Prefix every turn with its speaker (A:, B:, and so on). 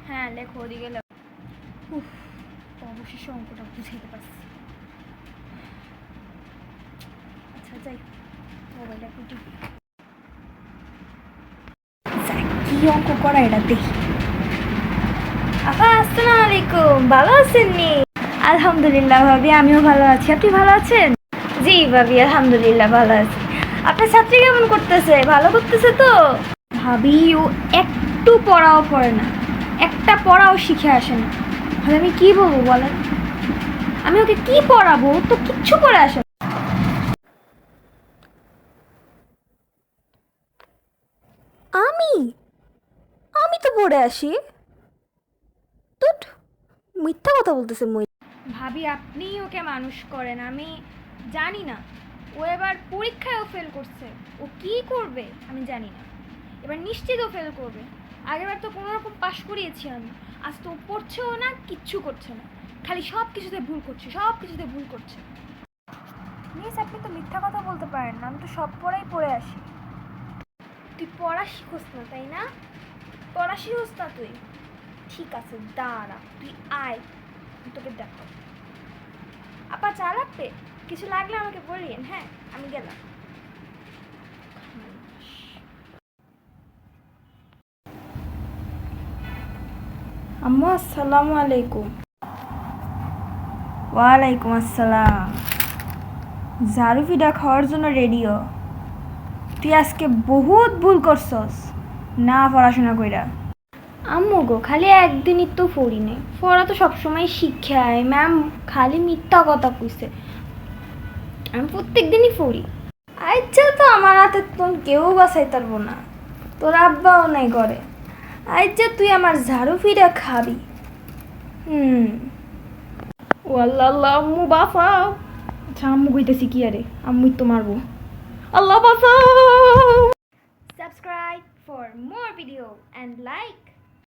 A: হ্যাঁ লেখো, ওদিকে লেখো। উফ, অবশেষে অঙ্কটা বুঝাইতে পারছি। আচ্ছা যাই, মোবাইলটা একটু টিপি। কি অঙ্ক করা এটা দেখি। আপা আসসালামু আলাইকুম, ভালো আছেন নি? আলহামদুলিল্লাহ ভাবি, আমিও ভালো আছি। আপনি ভালো আছেন? জি ভাবি, আলহামদুলিল্লাহ ভালো আছি। আপনার ছাত্রী কেমন করতেছে? ভালো করতেছে তো? ভাবি ও একটু পড়াও পড়ে না, একটা পড়াও শিখে আসে না। ভাবি আমি কি বলবো বলেন, আমি ওকে কি পড়াবো? তো কিচ্ছু পড়ে আসে না। আমি আমি তো পড়ে আসি। তুট, মিথ্যা কথা বলতেছে মই। ভাবি আপনি ওকে মানুষ করেন, আমি জানি না। ও এবার পরীক্ষায়ও ফেল করছে, ও কি করবে আমি জানি না। এবার নিশ্চিত ও ফেল করবে। আগেরবার তো কোনো রকম পাশ করিয়েছি আমি, আজ তো ও পড়ছেও না, কিচ্ছু করছে না, খালি সব কিছুতে ভুল করছে, সব কিছুতে ভুল করছে। মিস আপনি তো মিথ্যা কথা বলতে পারেন না, আমি তো সব পড়াই পড়ে আসি। তুই পড়া শিখোস না তাই না? পড়া শিখোস না তুই? ঠিক আছে দাঁড়া, তুই আয়, আমি তোকে দেখো। আপা চা লাগবে? কিছু লাগলে আমাকে বলিয়েন, হ্যাঁ আমি গেলাম। আম্মু আসসালামু আলাইকুম। ওয়ালাইকুম আসসালাম। ঝাড়ু পিঠা খাওয়ার জন্য রেডিও? তুই আজকে বহুত ভুল করছস না পড়াশোনা কইরা। আম্মু গো, খালি একদিনই তো পড়ি নেই, পড়া তো সবসময় শিক্ষায়। ম্যাম খালি মিথ্যা কথা কইছে, আমি প্রত্যেক দিনই পড়ি। আচ্ছা তো আমার হাতে তোর কেউ বাঁচাইতে পারবো না, তোর আব্বাও নাই করে। আচ্ছা তুই আমার ঝাড়ু ফিরা খাবি। ও আল্লাহ আল্লাহ, আম্মু বাঁচাও। আচ্ছা আম্মু কইতেছি কি আরে, আম্মুই তো মারবো। আল্লাহ বাঁচাও। Subscribe for more video and like